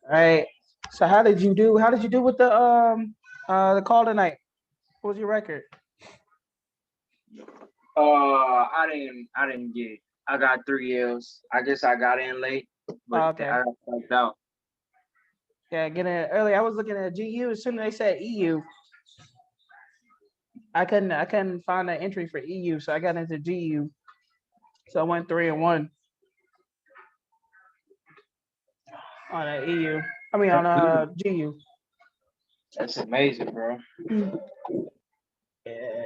All right. So how did you do? How did you do with the call tonight? What was your record? I didn't get. I got 3 L's. I guess I got in late, but Oh, I okay. got fucked out. Yeah, getting it early. I was looking at GU as soon as they said EU. I couldn't find an entry for EU, so I got into GU. So I went 3-1 on EU. I mean That's on good. GU. That's amazing, bro. Yeah.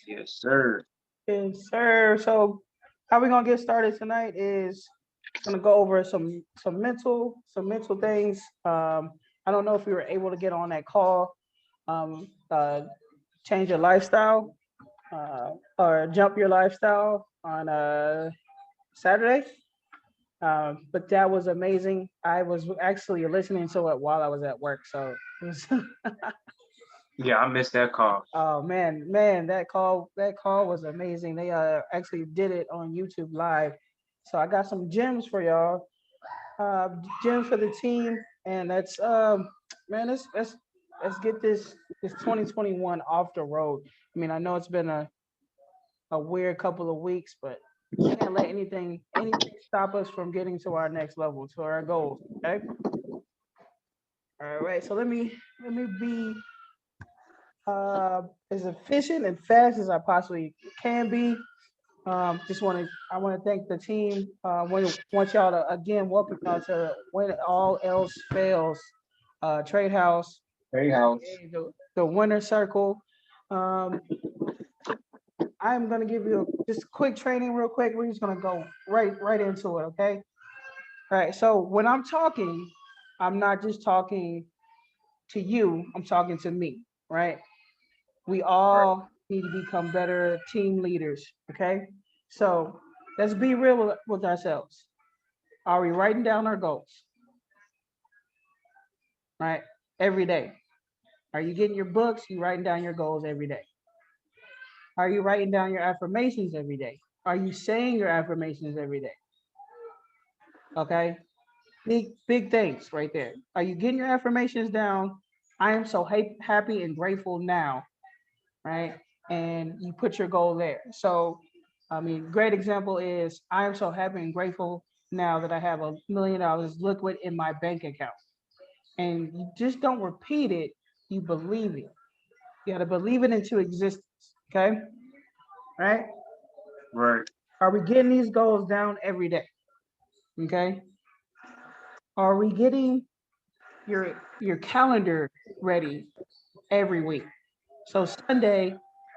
Yes, sir. Yes, sir. So how we gonna get started tonight is gonna go over some mental things. I don't know if we were able to get on that call. Change your lifestyle or jump your lifestyle on Saturday. But that was amazing. I was actually listening to it while I was at work, so it was. Yeah, I missed that call. Oh man, that call was amazing. They actually did it on YouTube live. So I got some gems for y'all. Uh Gems for the team. And that's man, let's get this 2021 off the road. I mean, I know it's been a weird couple of weeks, but we can't let anything stop us from getting to our next level, to our goals. Okay. All right. So let me be as efficient and fast as I possibly can be. I want to thank the team. Want y'all to again welcome y'all to When All Else Fails, Trade House, Hey, house. aka the Winner Circle. Um, I'm gonna give you just quick training real quick. We're just gonna go right into it. Okay. All right. So when I'm talking, I'm not just talking to you. I'm talking to me. Right. We Right. all need to become better team leaders. Okay. So let's be real with ourselves. Are we writing down our goals? Right. Every day. Are you getting your books? You writing down your goals every day? Are you writing down your affirmations every day? Are you saying your affirmations every day? Okay. Big things right there. Are you getting your affirmations down? I am so happy and grateful now, right? And you put your goal there. So, I mean, great example is I am so happy and grateful now that I have $1 million liquid in my bank account. And you just don't repeat it, you believe it. You got to believe it into existence. Okay. Right. Right. Are we getting these goals down every day? Okay. Are we getting your calendar ready every week? So Sunday,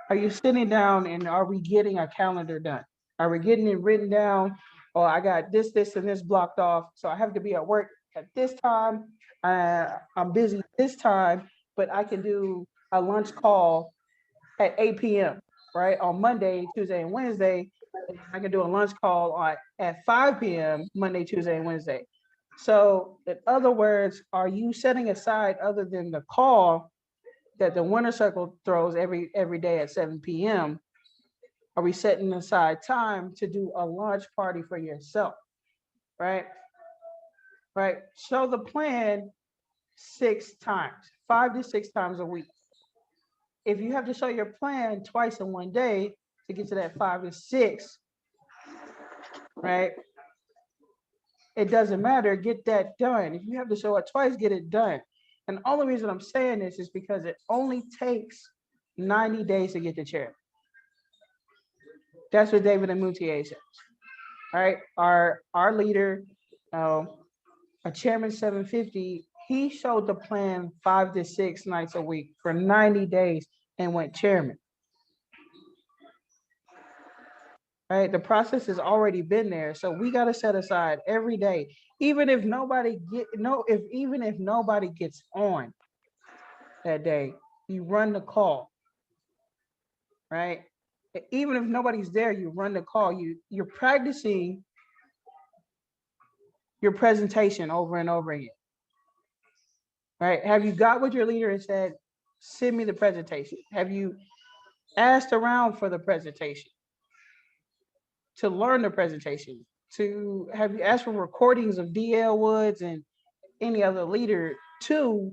are you sitting down and are we getting a calendar done? Are we getting it written down? Oh, I got this, and this blocked off. So I have to be at work at this time. I'm busy this time, but I can do a lunch call at 8 p.m. Right on Monday, Tuesday, and Wednesday. And I can do a lunch call at 5 p.m. Monday, Tuesday, and Wednesday. So, in other words, are you setting aside other than the call that the winner circle throws every day at 7 p.m.? Are we setting aside time to do a launch party for yourself? Right? Right. Show the plan 6 times, 5 to 6 times a week. If you have to show your plan twice in one day to get to that 5 to 6, right? It doesn't matter. Get that done. If you have to show it twice, get it done. And the only reason I'm saying this is because it only takes 90 days to get the chair. That's what David and Moutier says. Right? Our leader, uh, a chairman 750, he showed the plan 5 to 6 nights a week for 90 days and went chairman. Right? The process has already been there. So we got to set aside every day, even if nobody get no, if even if nobody gets on that day, you run the call, right? Even if nobody's there, you run the call. You're practicing your presentation over and over again, right? Have you got with your leader and said, send me the presentation? Have you asked around for the presentation to learn the presentation? To have you asked for recordings of DL Woods and any other leader to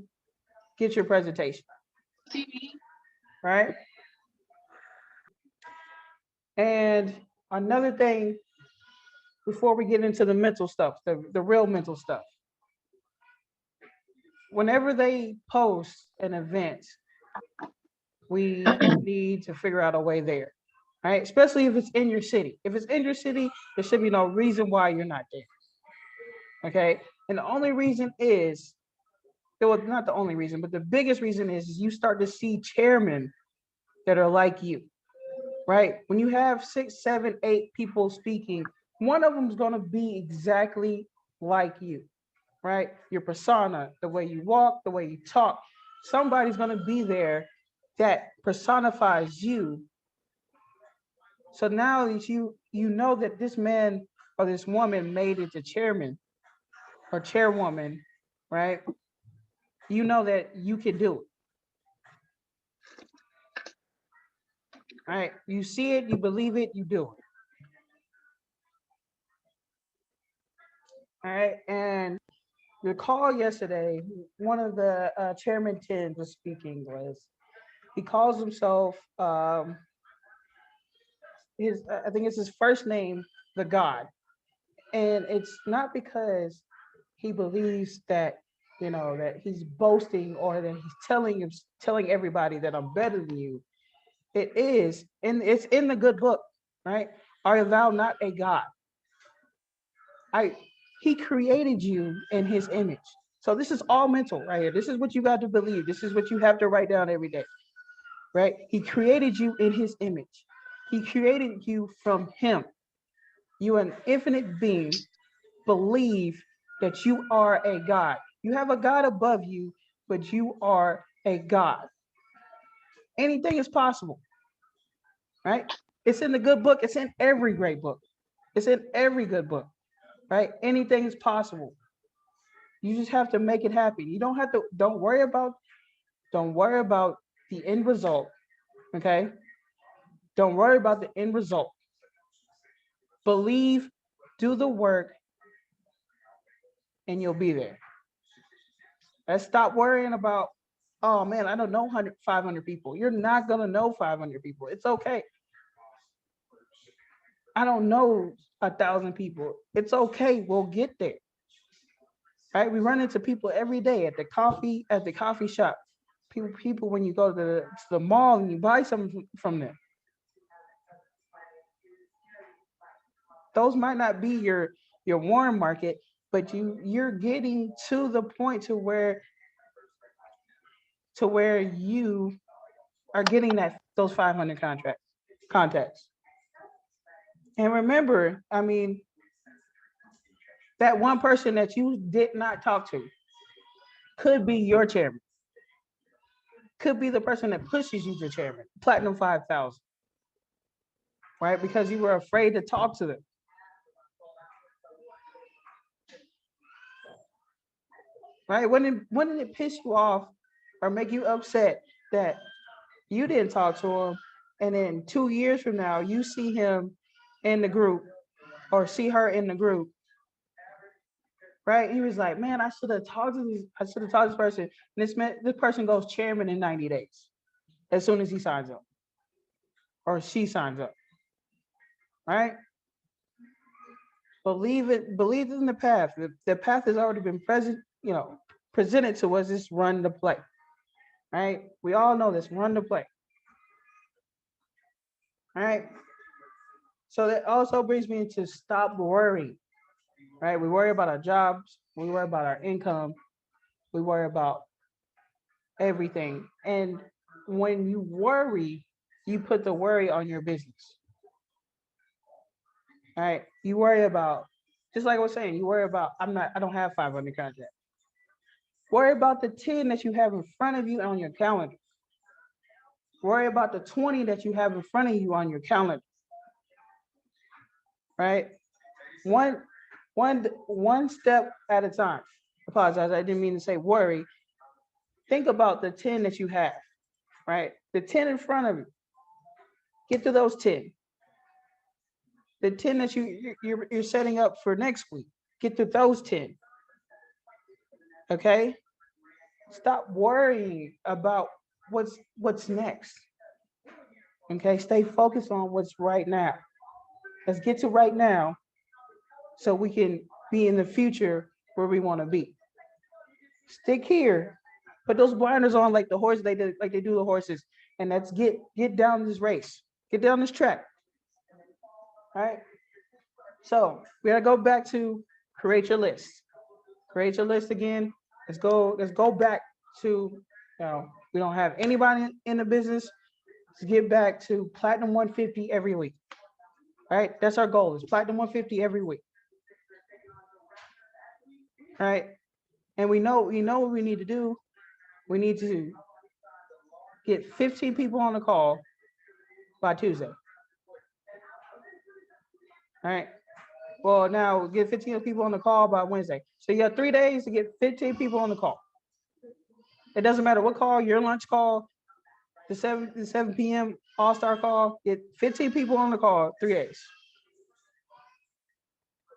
get your presentation, right? And another thing before we get into the mental stuff, the real mental stuff, whenever they post an event, we need to figure out a way there, right? Especially if it's in your city. If it's in your city, there should be no reason why you're not there. Okay. And the only reason is, well, not the only reason, but the biggest reason is you start to see chairmen that are like you, right? When you have 6, 7, 8 people speaking, one of them is going to be exactly like you, right? Your persona, the way you walk, the way you talk, somebody's going to be there that personifies you. So now that you know that this man or this woman made it to chairman or chairwoman, right? You know that you can do it. Right? You see it, you believe it, you do it. All right. And the call yesterday, one of the chairman 10 was speaking was, he calls himself his I think it's his first name, the God. And it's not because he believes that, you know, that he's boasting or that he's telling everybody that I'm better than you. It is, and it's in the good book, right? Are thou not a God? I He created you in his image. So this is all mental right here. This is what you got to believe. This is what you have to write down every day, right? He created you in his image. He created you from him. You are an infinite being. Believe that you are a God. You have a God above you, but you are a God. Anything is possible, right? It's in the good book. It's in every great book. It's in every good book, right? Anything is possible. You just have to make it happen. You don't have to, don't worry about the end result. Okay. Don't worry about the end result. Believe, do the work, and you'll be there. Let's stop worrying about, oh man, I don't know 500 people. You're not going to know 500 people. It's okay. I don't know 1,000 people. It's okay. We'll get there. Right? We run into people every day at the coffee shop. People when you go to the mall and you buy something from them. Those might not be your warm market, but you're getting to the point to where you are getting those 500 contacts. And remember, I mean, that one person that you did not talk to could be your chairman, could be the person that pushes you to chairman, Platinum 5,000, right? Because you were afraid to talk to them. Right? Wouldn't it piss you off or make you upset that you didn't talk to him, and then 2 years from now you see him in the group or see her in the group, right? He was like, man, I should have talked to this person. And this person goes chairman in 90 days as soon as he signs up or she signs up, right? Believe in the path. The path has already been presented to us. Just run the play, right? We all know this. Run the play. All right. So that also brings me to stop worrying, right? We worry about our jobs, we worry about our income, we worry about everything. And when you worry, you put the worry on your business. All right. You worry about, just like I was saying, you worry about, I don't have 500 contacts. Worry about the 10 that you have in front of you on your calendar. Worry about the 20 that you have in front of you on your calendar. Right? One step at a time. Apologize, I didn't mean to say worry. Think about the 10 that you have, right? The 10 in front of you. Get to those 10. The 10 that you're setting up for next week. Get to those 10. Okay? Stop worrying about what's next. Okay? Stay focused on what's right now. Let's get to right now so we can be in the future where we want to be. Stick here. Put those blinders on like the horse they did, like they do the horses, and let's get down this race. Get down this track. All right. So we gotta go back to create your list. Create your list again. Let's go back to we don't have anybody in the business. Let's get back to platinum 150 every week. All right. That's our goal. Is platinum 150 every week. All right. And we know what we need to do. We need to get 15 people on the call by Tuesday. All right. Well, now get 15 people on the call by Wednesday. So you have 3 days to get 15 people on the call. It doesn't matter what call, your lunch call, the 7 p.m. all-star call, get 15 people on the call, 3 days.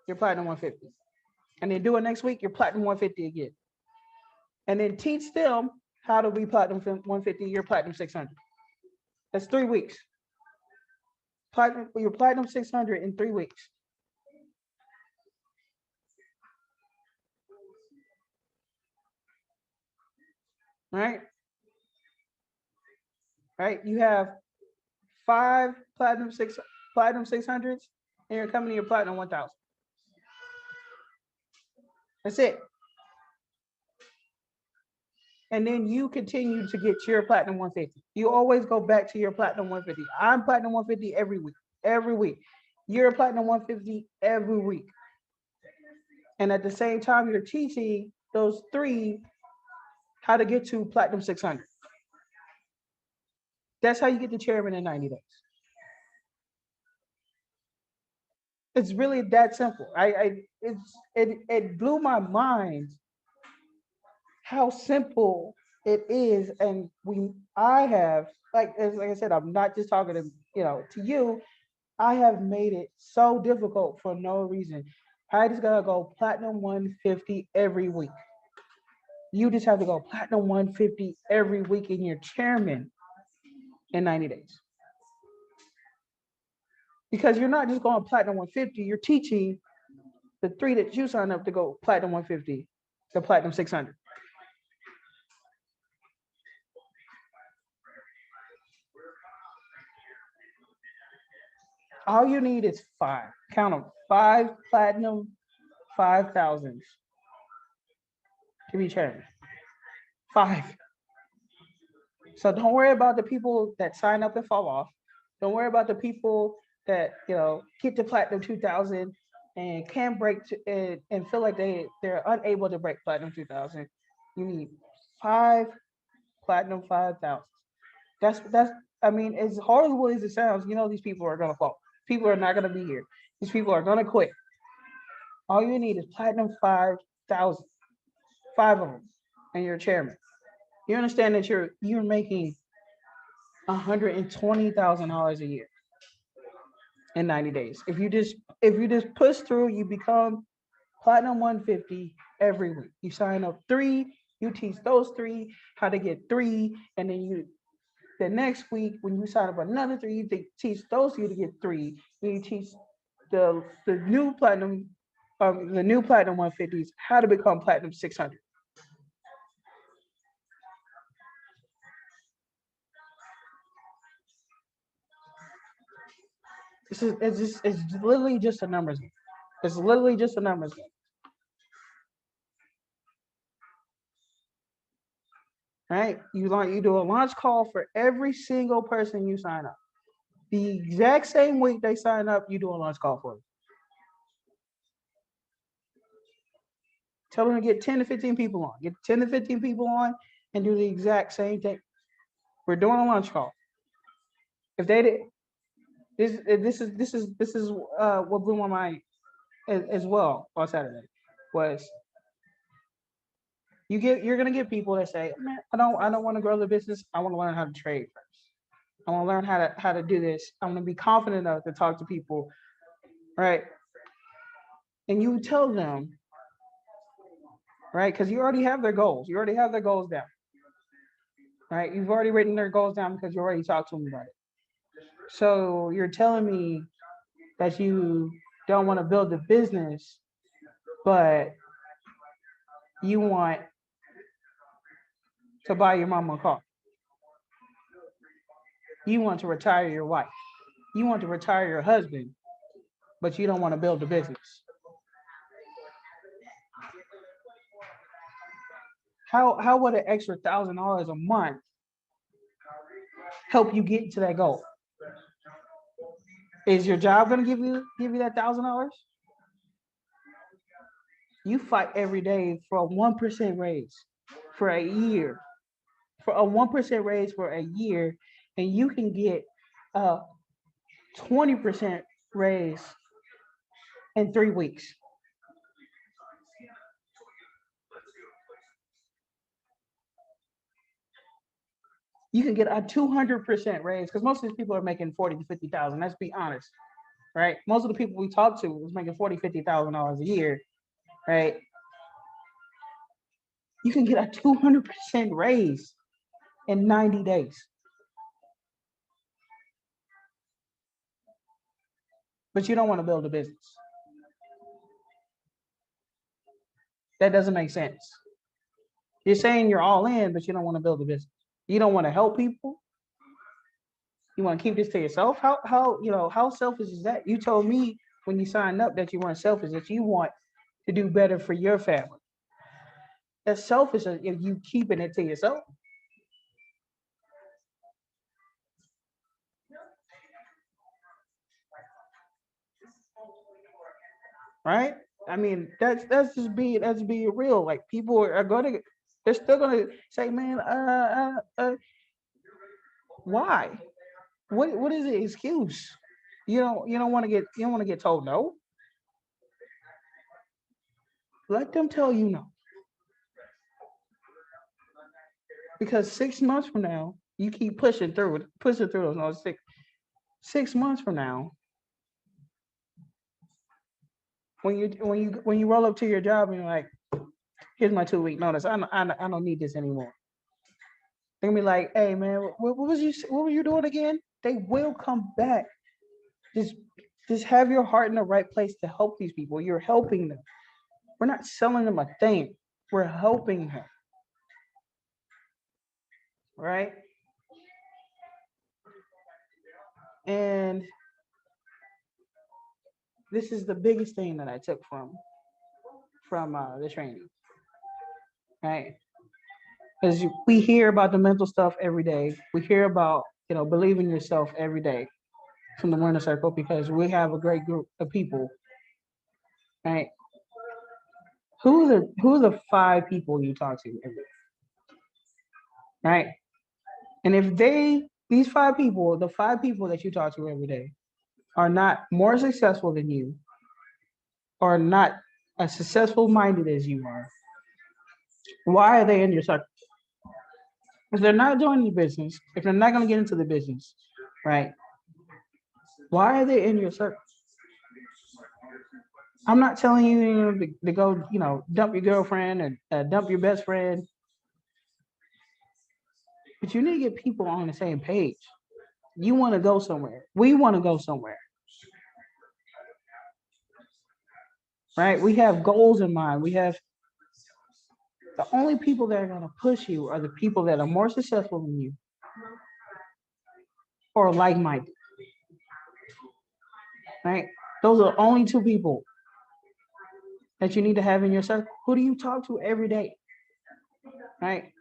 You're platinum 150. And then do it next week, you're platinum 150 again. And then teach them how to be platinum 150, you're platinum 600. That's 3 weeks. You're platinum 600 in 3 weeks. Right? Right? You have 5 platinum 600s, and you're coming to your platinum 1000. That's it. And then you continue to get your platinum 150. You always go back to your platinum 150. I'm platinum 150 every week. Every week. You're platinum 150 every week. And at the same time, you're teaching those 3 how to get to platinum 600. That's how you get the chairman in 90 days. It's really that simple. It blew my mind how simple it is. And I have, like I said, I'm not just talking to you. I have made it so difficult for no reason. I just gotta go platinum 150 every week. You just have to go platinum 150 every week, and you're chairman in 90 days. Because you're not just going platinum 150, you're teaching the 3 that you signed up to go platinum 150 to platinum 600. All you need is 5. Count them. 5 platinum 5000s to be chairman. 5. So don't worry about the people that sign up and fall off. Don't worry about the people that get to platinum 2000 and can't break and feel like they're unable to break platinum 2000. You need 5 platinum 5000. That's I mean, as horrible as it sounds, these people are gonna fall. People are not gonna be here. These people are gonna quit. All you need is platinum 5000, 5 of them, and you're chairman. You understand that you're making $120,000 a year in 90 days. If you just push through, you become platinum 150 every week. You sign up 3, you teach those 3 how to get 3, and then the next week when you sign up another 3, you teach those you to get 3. And you teach the new platinum 150s how to become platinum 600. It's literally just a numbers game. It's literally just a numbers game. Right? You do a launch call for every single person you sign up. The exact same week they sign up, you do a launch call for them. Tell them to get 10 to 15 people on. Get 10 to 15 people on and do the exact same thing. We're doing a launch call. If they did, this is what blew my mind as well on Saturday was you're gonna get people that say, man, I don't want to grow the business. I want to learn how to trade first. I want to learn how to do this. I want to be confident enough to talk to people, right? And you tell them, right? Because you already have their goals. You already have their goals down, right? You've already written their goals down because you already talked to them about it. So you're telling me that you don't want to build a business, but you want to buy your mama a car. You want to retire your wife. You want to retire your husband, but you don't want to build a business. How would an extra $1,000 a month help you get to that goal? Is your job gonna give you that $1,000? You fight every day for a 1% raise for a year, for a 1% raise for a year, and you can get a 20% raise in 3 weeks. You can get a 200% raise because most of these people are making 40 to 50,000. Let's be honest, right? Most of the people we talk to is making 40, $50,000 a year, right? You can get a 200% raise in 90 days. But you don't want to build a business. That doesn't make sense. You're saying you're all in, but you don't want to build a business. You don't want to help people. You want to keep this to yourself. How selfish is that? You told me when you signed up that you weren't selfish, that you want to do better for your family. That's selfish if you keeping it to yourself. Right? I mean, that's being real. Like people are gonna, they're still gonna say, man, why? What is the excuse? You don't want to get told no. Let them tell you no. Because 6 months from now, you keep pushing through those no 6 months from now, when you roll up to your job and you're like, here's my 2 week notice. I don't need this anymore. They're gonna be like, hey man, what were you doing again? They will come back. Just just have your heart in the right place to help these people. You're helping them. We're not selling them a thing. We're helping them. Right? And this is the biggest thing that I took from the training. Right? Because we hear about the mental stuff every day. We hear about believing yourself every day from the Winner Circle because we have a great group of people. Right? Who are the 5 people you talk to every day? Right? And if these 5 people, the 5 people that you talk to every day, are not more successful than you, or not as successful minded as you are, why are they in your circle? If they're not joining the business, if they're not going to get into the business, right? Why are they in your circle? I'm not telling you to go, dump your girlfriend and dump your best friend, but you need to get people on the same page. You want to go somewhere. We want to go somewhere. Right? We have goals in mind. The only people that are going to push you are the people that are more successful than you or like-minded. Right? Those are the only 2 people that you need to have in your circle. Who do you talk to every day? Right?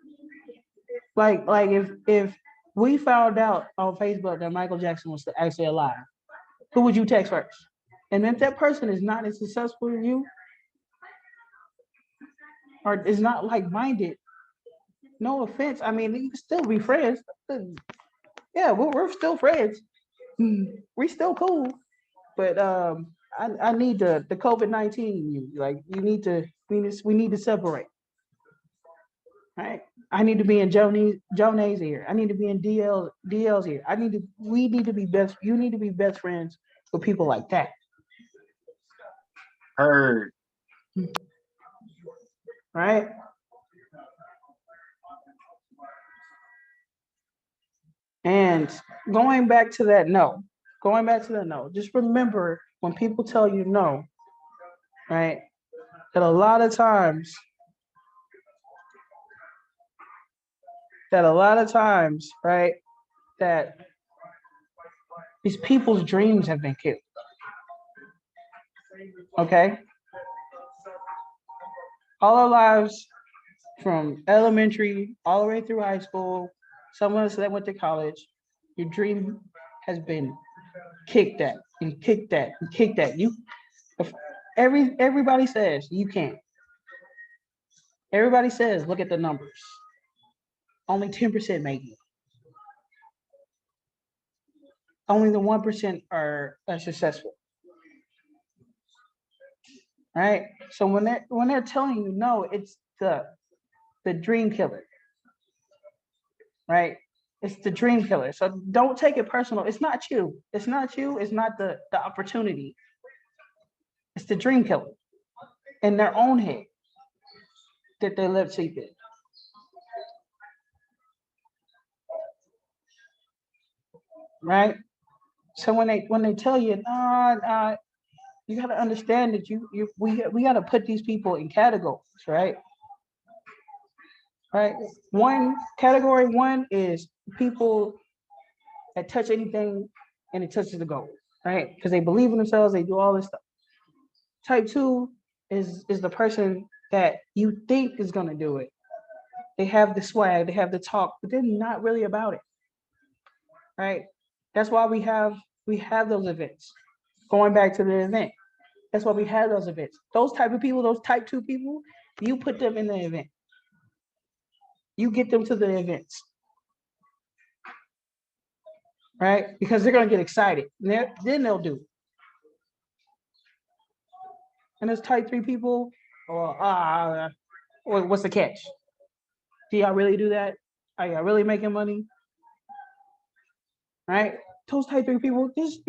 Like if we found out on Facebook that Michael Jackson was actually alive, who would you text first? And if that person is not as successful as you, or is not like-minded, no offense. I mean, you can still be friends. Yeah, we're still friends. We still cool. But I need the COVID-19 you. Like we need to separate. Right? I need to be in Jonay's ear. I need to be in DL's ear. We need to be best. You need to be best friends with people like that. Heard. right? And going back to the no, just remember when people tell you no, right? That a lot of times, right, that these people's dreams have been killed. Okay. All our lives, from elementary all the way through high school, some of us that went to college, your dream has been kicked at and kicked at and kicked at. If everybody says you can't. Everybody says, look at the numbers. Only 10% make it. Only the 1% are successful. Right? So when they're telling you no, it's the dream killer. Right? It's the dream killer. So don't take it personal. It's not you. It's not you. It's not the opportunity. It's the dream killer in their own head that they live sleep in. Right? So when they tell you, no, you got to understand that we got to put these people in categories, right? Right. Category one is people that touch anything and it touches the goal, right? Because they believe in themselves, they do all this stuff. Type two is the person that you think is gonna do it. They have the swag, they have the talk, but they're not really about it, right? That's why we have those events. Going back to the event, that's why we have those events. Those type of people, those type two people, you put them in the event. You get them to the events, right? Because they're gonna get excited. Then they'll do. And those type three people, or what's the catch? Do y'all really do that? Are y'all really making money? Right? Those type three people, just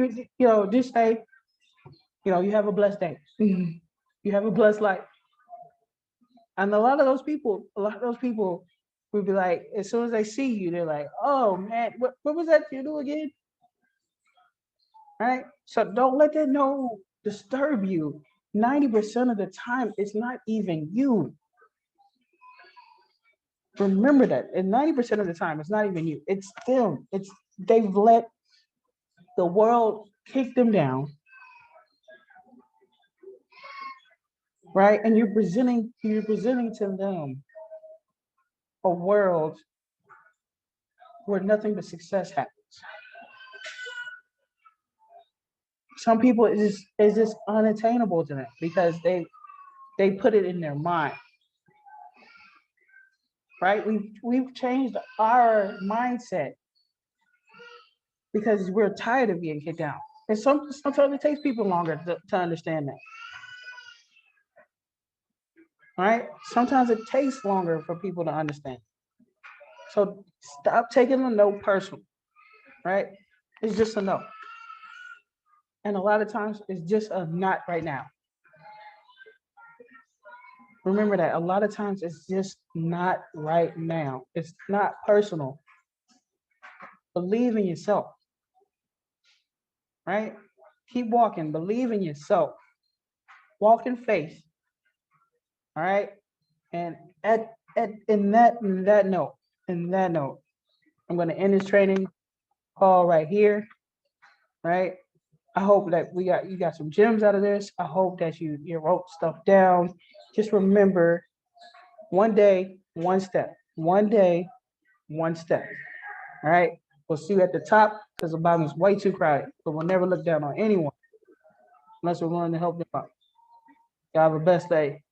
say, you have a blessed day. You have a blessed life. And a lot of those people would be like, as soon as they see you, they're like, oh man, what was that you do again? Right? So don't let that no disturb you. 90% of the time, it's not even you. Remember that. And 90% of the time, it's not even you. It's them. They've let the world kick them down. Right? And you're presenting to them a world where nothing but success happens. Some people it's just unattainable to them because they put it in their mind. Right? We've changed our mindset because we're tired of being kicked down. And sometimes it takes people longer to understand that. Right? Sometimes it takes longer for people to understand. So stop taking the no personal. Right? It's just a no. And a lot of times it's just a not right now. Remember that a lot of times it's just not right now. It's not personal. Believe in yourself. Right? Keep walking. Believe in yourself. Walk in faith. All right. And in that note, I'm going to end this training call right here. Right. I hope that you got some gems out of this. I hope that you wrote stuff down. Just remember, one day, one step. One day, one step. All right. We'll see you at the top because the bottom is way too crowded. But we'll never look down on anyone unless we're willing to help them out. Y'all have a best day.